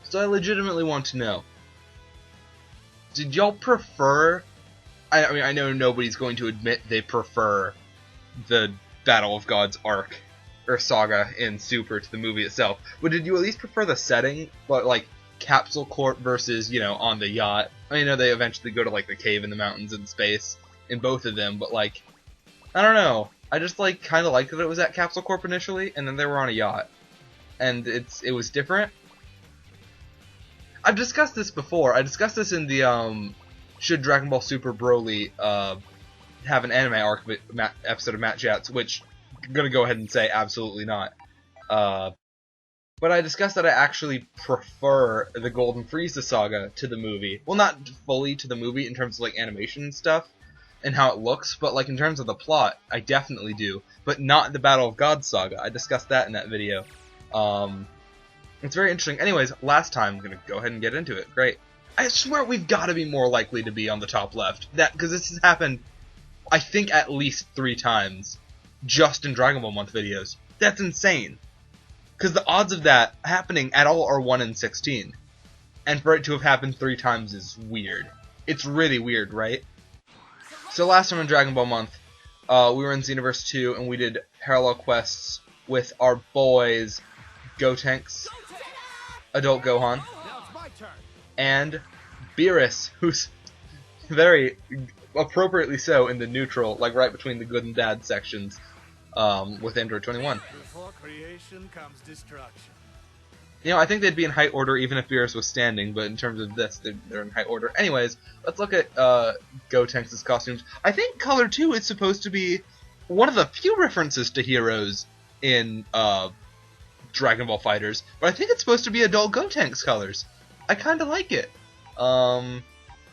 So I legitimately want to know, did y'all prefer... I mean, I know nobody's going to admit they prefer the Battle of Gods arc, or saga in Super to the movie itself, but did you at least prefer the setting, but like Capsule Corp versus, you know, on the yacht? I mean, I know they eventually go to like the cave in the mountains in space in both of them, but like, I don't know, I just like kind of liked that it was at Capsule Corp initially, and then they were on a yacht, and it was different. I've discussed this before. I discussed this in the should Dragon Ball Super Broly have an anime arc episode of Matt Chats, which I'm gonna go ahead and say absolutely not. But I discussed that I actually prefer the Golden Frieza saga to the movie. Well, not fully to the movie in terms of like animation and stuff and how it looks, but like in terms of the plot, I definitely do. But not the Battle of Gods saga. I discussed that in that video. It's very interesting. Anyways, last time, I'm gonna go ahead and get into it. Great. I swear we've got to be more likely to be on the top left. Because this has happened, I think, at least 3 times just in Dragon Ball Month videos. That's insane. Because the odds of that happening at all are 1 in 16. And for it to have happened 3 times is weird. It's really weird, right? So last time in Dragon Ball Month, we were in Xenoverse 2 and we did parallel quests with our boys Gotenks, Adult Gohan, and Beerus, who's very appropriately so in the neutral, like right between the good and bad sections, with Android 21. Before creation comes destruction. You know, I think they'd be in height order even if Beerus was standing, but in terms of this, they're in height order. Anyways, let's look at Gotenks' costumes. I think Color 2 is supposed to be one of the few references to heroes in Dragon Ball FighterZ, but I think it's supposed to be adult Gotenks colors. I kind of like it.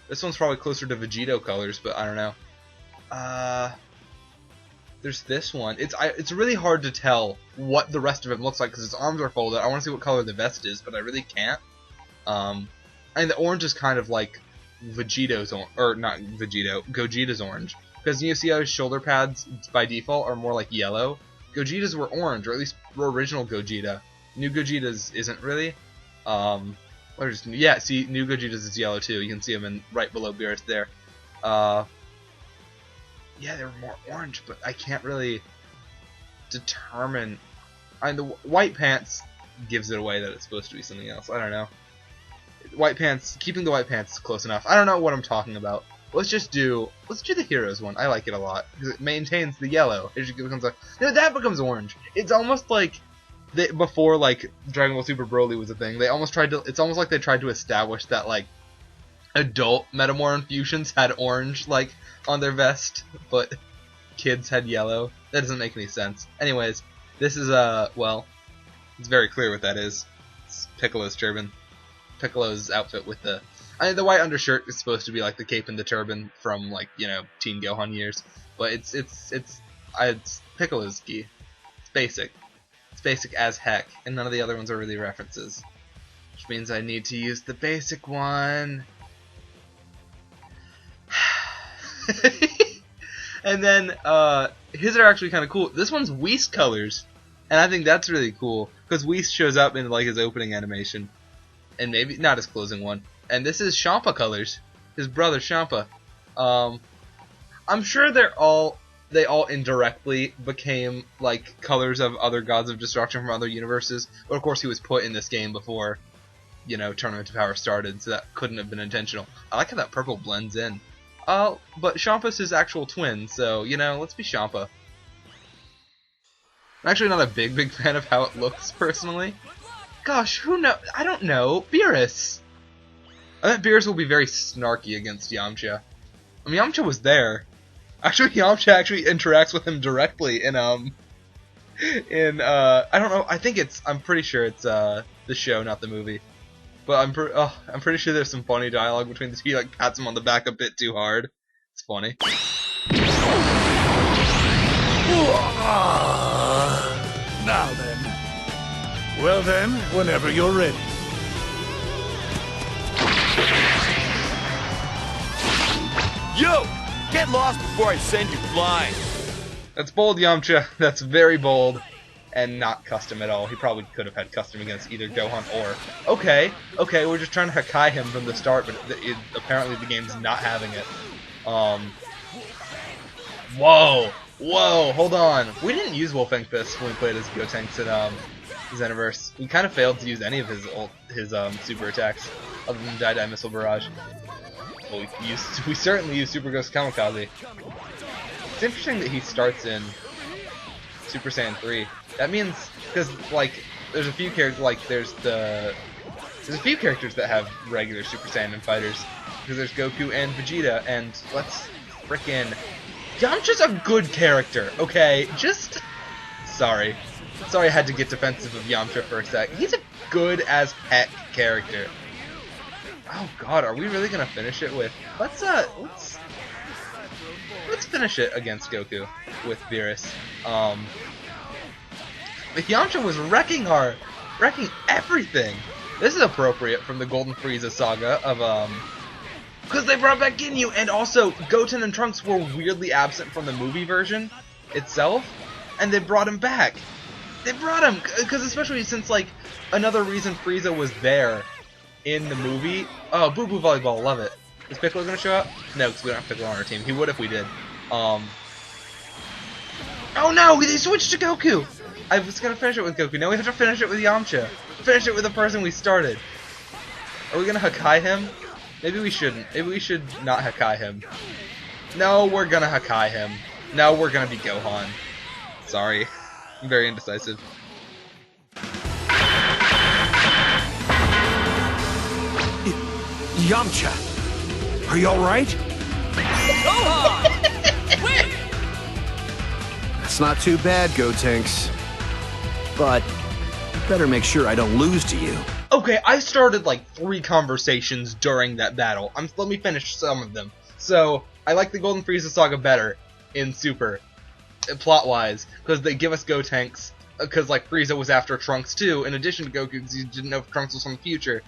This one's probably closer to Vegito colors, but I don't know. There's this one. It's really hard to tell what the rest of him looks like because his arms are folded. I want to see what color the vest is, but I really can't. And the orange is kind of like Vegito's or not Vegito, Gogeta's orange. Because you see how his shoulder pads by default are more like yellow. Gogeta's were orange, or at least original Gogeta. New Gogeta's isn't really. Yeah, see, New Gogeta's is yellow too. You can see him in right below Beerus there. Yeah, they were more orange, but I can't really determine. I mean, the white pants gives it away that it's supposed to be something else. I don't know. White pants, keeping the white pants is close enough. I don't know what I'm talking about. Let's do the heroes one. I like it a lot because it maintains the yellow. It just becomes like that becomes orange. It's almost like before like Dragon Ball Super Broly was a thing. They almost tried to. It's almost like they tried to establish that like adult Metamorph infusions had orange like on their vest, but kids had yellow. That doesn't make any sense. Anyways, this is well, it's very clear what that is. It's Piccolo's turban. Piccolo's outfit with the the white undershirt is supposed to be like the cape and the turban from like, you know, Teen Gohan years, but it's Piccolo's gi. It's basic. It's basic as heck, and none of the other ones are really references, which means I need to use the basic one. And then his are actually kind of cool. This one's Whis colors, and I think that's really cool because Whis shows up in like his opening animation, and maybe not his closing one. And this is Champa colors, his brother Champa. I'm sure they all indirectly became like colors of other gods of destruction from other universes, but of course he was put in this game before, you know, Tournament of Power started, so that couldn't have been intentional. I like how that purple blends in. But Champa's his actual twin, so, you know, let's be Champa. I'm actually not a big fan of how it looks, personally. Gosh, who knows? I don't know. Beerus! I bet Beerus will be very snarky against Yamcha. I mean, Yamcha was there. Actually, Yamcha actually interacts with him directly in, I don't know, I'm pretty sure it's, the show, not the movie. But I'm pretty sure there's some funny dialogue between the two. He like pats him on the back a bit too hard. It's funny. Now then. Well then, whenever you're ready. Yo! Get lost before I send you flying. That's bold, Yamcha. That's very bold. and not custom at all. He probably could have had custom against either Gohan or... Okay, we're just trying to Hakai him from the start, but apparently the game's not having it. Whoa, hold on. We didn't use Wolfang Fist when we played as Gotenks in Xenoverse. We kind of failed to use any of his super attacks, other than Die Missile Barrage. Well, we certainly used Super Ghost Kamikaze. It's interesting that he starts in Super Saiyan 3. That means, because like there's a few characters, like there's a few characters that have regular Super Saiyan fighters, because there's Goku and Vegeta, and let's frickin' Yamcha's a good character, okay? Sorry I had to get defensive of Yamcha for a sec. He's a good as heck character. Oh god, are we really gonna finish it with... Let's finish it against Goku with Beerus. Yamcha was wrecking everything. This is appropriate from the Golden Frieza saga of because they brought back Ginyu, and also Goten and Trunks were weirdly absent from the movie version itself, and they brought him back. They brought him because especially since like another reason Frieza was there in the movie. Oh, Boo Boo Volleyball, love it. Is Piccolo gonna show up? No, because we don't have Piccolo on our team. He would if we did. Oh no, they switched to Goku. I was gonna finish it with Goku. Now we have to finish it with Yamcha. Finish it with the person we started. Are we gonna Hakai him? Maybe we shouldn't. Maybe we should not Hakai him. No, we're gonna Hakai him. No, we're gonna be Gohan. Sorry. I'm very indecisive. Yamcha, are you alright? Gohan! Win! That's not too bad, Gotenks. But you better make sure I don't lose to you. Okay, I started like 3 conversations during that battle. Let me finish some of them. So, I like the Golden Frieza saga better in Super, plot-wise, because they give us Gotenks, because like Frieza was after Trunks too, in addition to Goku, because he didn't know if Trunks was from the future,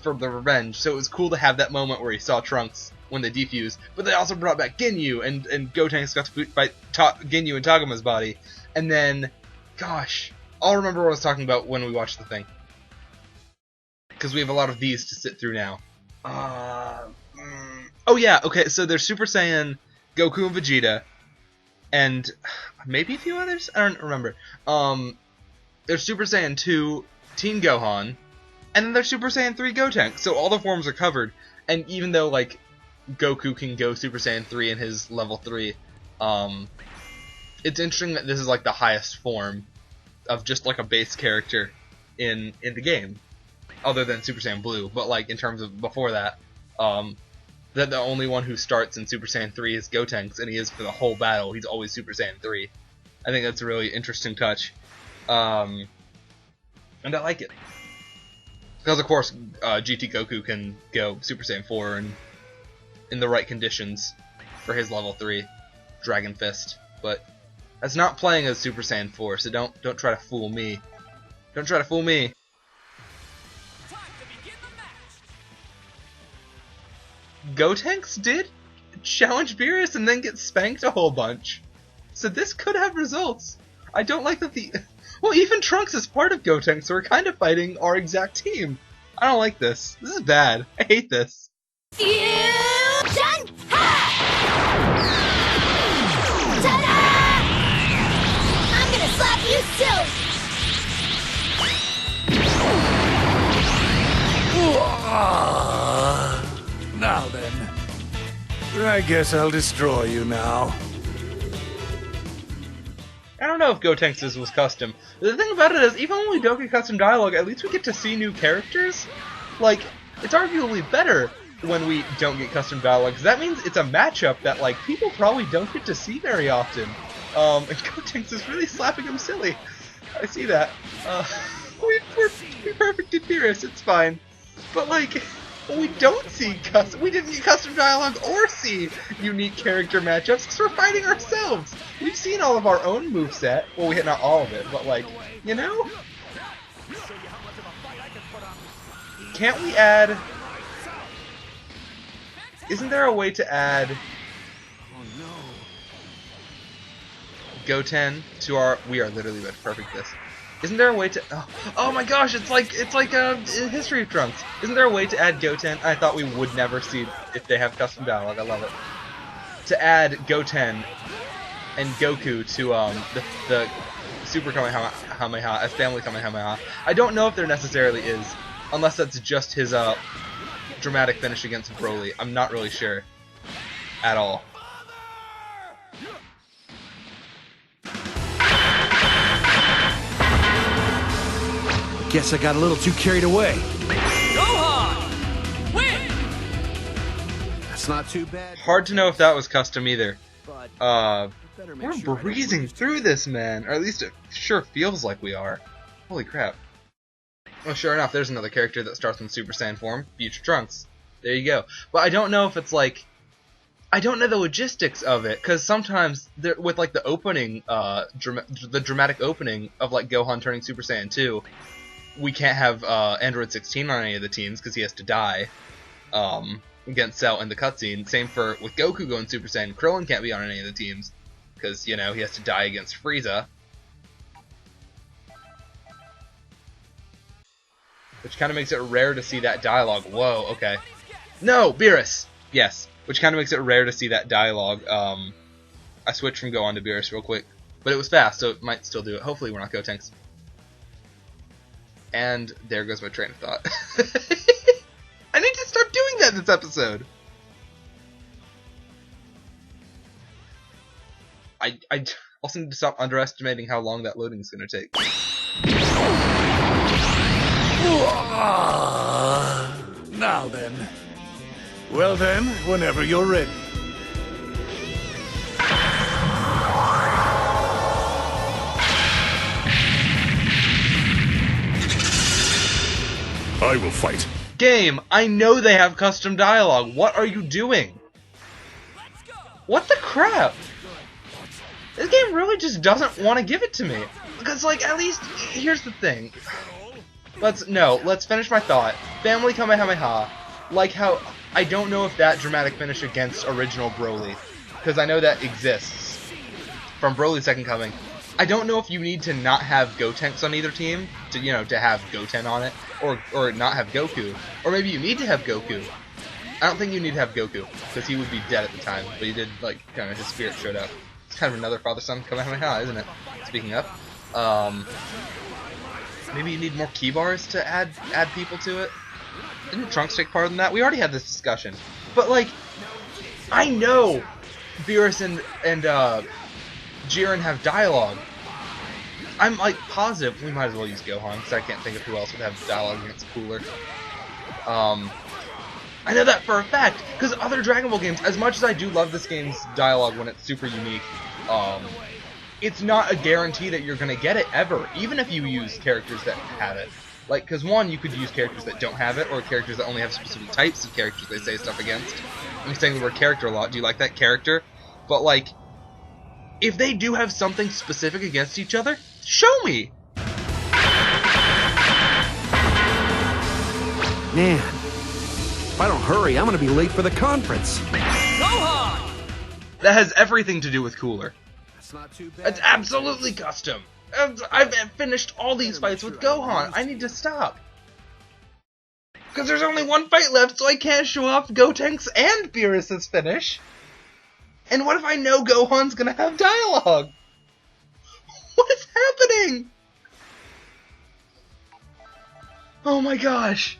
for the revenge. So it was cool to have that moment where he saw Trunks when they defused. But they also brought back Ginyu, and Gotenks got to fight Ginyu in Tagama's body. And then, gosh, I'll remember what I was talking about when we watched the thing, because we have a lot of these to sit through now. Oh yeah, okay, so there's Super Saiyan Goku and Vegeta, and maybe a few others? I don't remember. There's Super Saiyan 2 Teen Gohan, and then there's Super Saiyan 3 Gotenks, so all the forms are covered. And even though, like, Goku can go Super Saiyan 3 in his level 3, it's interesting that this is, like, the highest form of just, like, a base character in the game, other than Super Saiyan Blue. But, like, in terms of before that, that the only one who starts in Super Saiyan 3 is Gotenks, and he is for the whole battle. He's always Super Saiyan 3. I think that's a really interesting touch. And I like it. Because, of course, GT Goku can go Super Saiyan 4 and in the right conditions for his level 3 Dragon Fist. But that's not playing as Super Saiyan 4, so don't try to fool me. Don't try to fool me. Gotenks did challenge Beerus and then get spanked a whole bunch. So this could have results. I don't like that well, even Trunks is part of Gotenks, so we're kind of fighting our exact team. I don't like this. This is bad. I hate this. Fusion! Ta-da! I'm gonna slap you silly! Now then. I guess I'll destroy you now. I don't know if Gotenks' was custom. The thing about it is, even when we don't get custom dialogue, at least we get to see new characters. Like, it's arguably better when we don't get custom dialogue, because that means it's a matchup that, like, people probably don't get to see very often. And Gotenks is really slapping him silly. I see that. We perfected Beerus, it's fine. But, like, we don't see we didn't get custom dialogue or see unique character matchups because we're fighting ourselves. We've seen all of our own moveset. Well, not all of it, but like, you know? Can't we add... Isn't there a way to add... Goten to our... We are literally about to perfect this. Isn't there a way to... Oh my gosh, it's like History of Trunks. Isn't there a way to add Goten? I thought we would never see if they have custom dialogue. I love it. To add Goten and Goku to the Super Kamehameha as Family Kamehameha. I don't know if there necessarily is, unless that's just his dramatic finish against Broly. I'm not really sure at all. Guess I got a little too carried away. Gohan! Win! That's not too bad. Hard to know if that was custom either. But We're breezing through this, man. Or at least it sure feels like we are. Holy crap. Well, sure enough, there's another character that starts in Super Saiyan form. Future Trunks. There you go. But I don't know if it's like... I don't know the logistics of it, because sometimes with like the opening, the dramatic opening of like Gohan turning Super Saiyan 2, we can't have Android 16 on any of the teams because he has to die against Cell in the cutscene. Same for with Goku going Super Saiyan. Krillin can't be on any of the teams because, you know, he has to die against Frieza. Which kind of makes it rare to see that dialogue. Whoa, okay. No, Beerus! Yes, which kind of makes it rare to see that dialogue. I switched from Gohan to Beerus real quick, but it was fast, so it might still do it. Hopefully we're not Gotenks. And there goes my train of thought. I need to start doing that this episode. I also need to stop underestimating how long that loading is going to take. Now then. Well then, whenever you're ready. I will fight. Game, I know they have custom dialogue. What are you doing? What the crap? This game really just doesn't want to give it to me. Because, like, at least, here's the thing. Let's finish my thought. Family Kamehameha. Like how, I don't know if that dramatic finish against original Broly, because I know that exists from Broly's Second Coming. I don't know if you need to not have Gotenks on either team to, you know, to have Goten on it, or not have Goku, or maybe you need to have Goku. I don't think you need to have Goku because he would be dead at the time, but he did, like, kind of his spirit showed up. It's kind of another father-son Kamehameha, isn't it? Speaking of, maybe you need more key bars to add people to it. Didn't Trunks take part in that? We already had this discussion, but like, I know Beerus and Jiren have dialogue. I'm like positive we might as well use Gohan because I can't think of who else would have dialogue against Cooler. I know that for a fact because other Dragon Ball games, as much as I do love this game's dialogue when it's super unique, it's not a guarantee that you're gonna get it ever, even if you use characters that have it. Like, because one, you could use characters that don't have it, or characters that only have specific types of characters they say stuff against. I'm saying the word character a lot. Do you like that character? But, like, if they do have something specific against each other, show me! Man, if I don't hurry, I'm gonna be late for the conference. Gohan! That has everything to do with Cooler. That's not too bad. It's absolutely custom. I've finished all these fights with Gohan. I need to stop. Because there's only one fight left, so I can't show off Gotenks and Beerus' finish. And what if I know Gohan's gonna have dialogue? What is happening? Oh my gosh.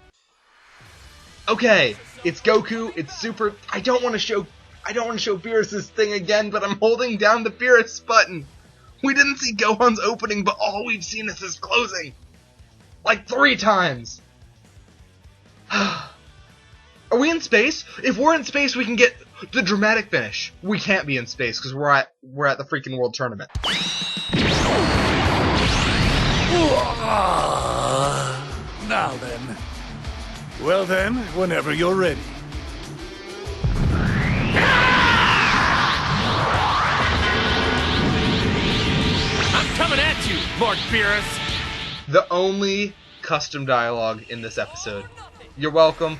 Okay, it's Goku, it's Super... I don't want to show Beerus' thing again, but I'm holding down the Beerus button. We didn't see Gohan's opening, but all we've seen is his closing. Like 3 times. Are we in space? If we're in space, we can get the dramatic finish. We can't be in space because we're at the freaking World Tournament. Now then. Well then, whenever you're ready. Coming at you, Lord Beerus! The only custom dialogue in this episode. You're welcome.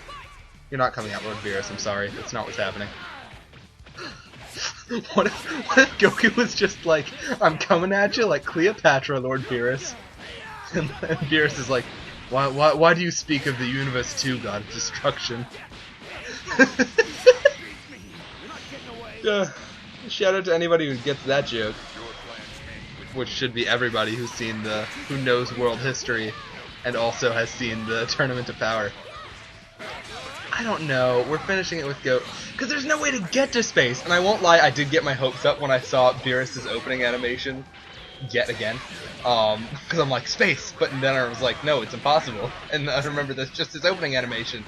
You're not coming out, Lord Beerus. I'm sorry. That's not what's happening. what if Goku was just like, I'm coming at you like Cleopatra, Lord Beerus? And Beerus is like, why do you speak of the universe too, God of destruction? Shout out to anybody who gets that joke, which should be everybody who knows world history and also has seen the Tournament of Power. I don't know. We're finishing it with because there's no way to get to space. And I won't lie, I did get my hopes up when I saw Beerus' opening animation yet again. Because I'm like, space. But then I was like, no, it's impossible. And I remember that's just his opening animation.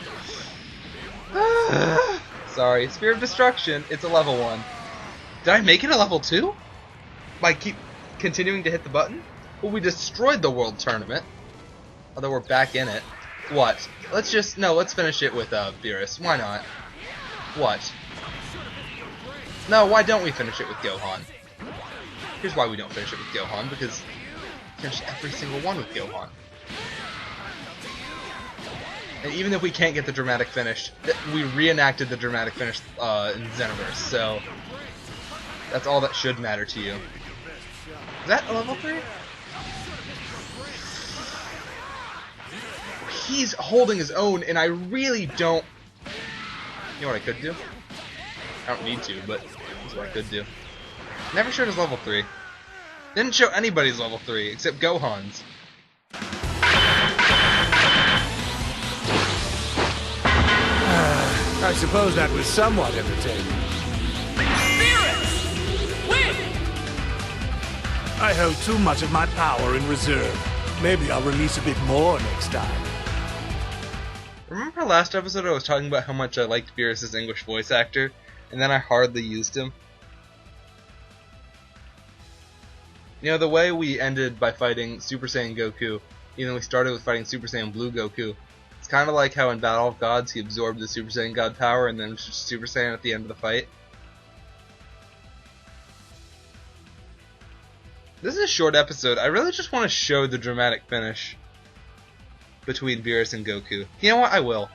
Sorry. Sphere of Destruction. It's a level 1. Did I make it a level 2? By keep continuing to hit the button? Well, we destroyed the World Tournament. Although we're back in it. What? Let's finish it with Beerus. Why not? What? No, why don't we finish it with Gohan? Here's why we don't finish it with Gohan, because we finish every single one with Gohan. And even if we can't get the dramatic finish, we reenacted the dramatic finish in Xenoverse, so that's all that should matter to you. Is that a level 3? He's holding his own, and I really don't... You know what I could do? I don't need to, but that's what I could do. Never showed his level 3. Didn't show anybody's level 3, except Gohan's. I suppose that was somewhat entertaining. Beerus! Win! I hold too much of my power in reserve. Maybe I'll release a bit more next time. Remember last episode I was talking about how much I liked Beerus' English voice actor, and then I hardly used him? You know, the way we ended by fighting Super Saiyan Goku, even though we started with fighting Super Saiyan Blue Goku, it's kind of like how in Battle of Gods he absorbed the Super Saiyan God power and then was just Super Saiyan at the end of the fight. This is a short episode. I really just want to show the dramatic finish between Beerus and Goku. You know what? I will.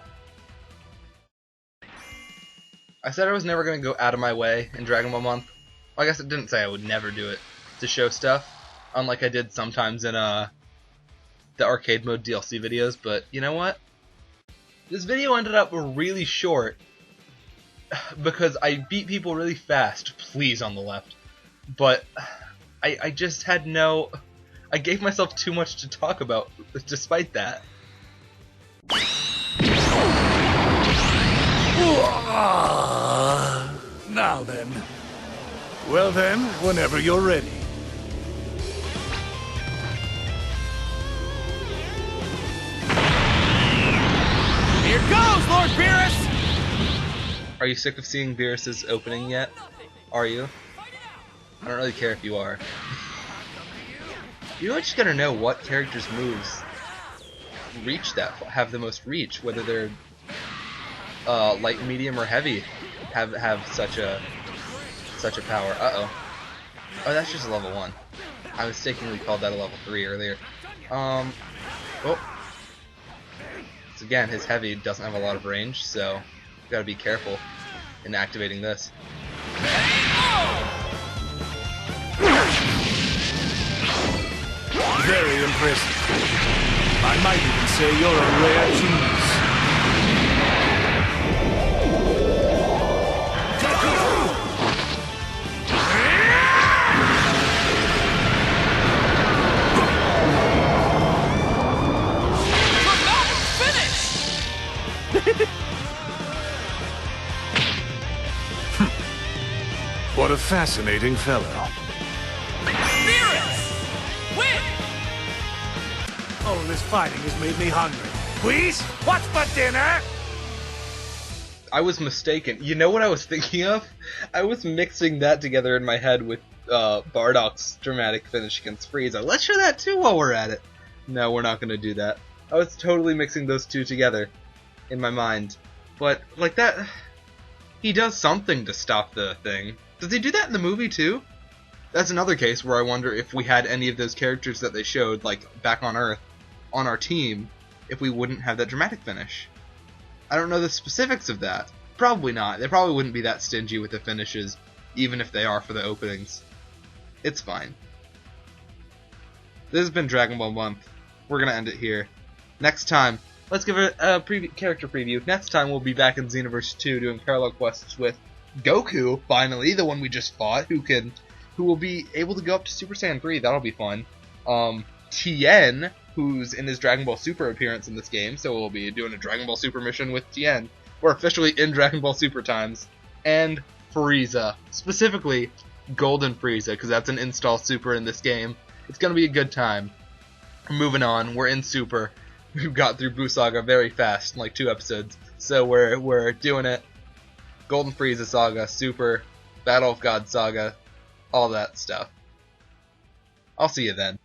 I said I was never going to go out of my way in Dragon Ball Month. Well, I guess it didn't say I would never do it to show stuff, unlike I did sometimes in the arcade mode DLC videos, but you know what? This video ended up really short because I beat people really fast, please on the left, but I just had no... I gave myself too much to talk about despite that. Now then. Well then, whenever you're ready. Here goes, Lord Beerus! Are you sick of seeing Beerus' opening yet? Are you? I don't really care if you are. You just gotta know what characters' moves reach have the most reach, whether they're light, medium, or heavy, have such a power. Oh, that's just a level 1. I mistakenly called that a level 3 earlier. Oh. So again, his heavy doesn't have a lot of range, so you gotta be careful in activating this. Very impressive. I might even say you're a rare genius. What a fascinating fellow. Beerus! Win! Oh, this fighting has made me hungry. Please, what's for dinner? I was mistaken. You know what I was thinking of? I was mixing that together in my head with Bardock's dramatic finish against Frieza. Let's show that too while we're at it. No, we're not going to do that. I was totally mixing those two together in my mind. But, like that, he does something to stop the thing. Does he do that in the movie too? That's another case where I wonder if we had any of those characters that they showed, like, back on Earth, on our team, if we wouldn't have that dramatic finish. I don't know the specifics of that. Probably not. They probably wouldn't be that stingy with the finishes, even if they are for the openings. It's fine. This has been Dragon Ball Month. We're gonna end it here. Next time, let's give it a character preview. Next time we'll be back in Xenoverse 2 doing parallel quests with Goku, finally, the one we just fought, who will be able to go up to Super Saiyan 3. That'll be fun. Tien, who's in his Dragon Ball Super appearance in this game, so we'll be doing a Dragon Ball Super mission with Tien. We're officially in Dragon Ball Super times. And Frieza. Specifically, Golden Frieza, because that's an install Super in this game. It's going to be a good time. Moving on, we're in Super. We got through Buu Saga very fast, in like 2 episodes. So we're doing it. Golden Frieza Saga, Super, Battle of God Saga, all that stuff. I'll see you then.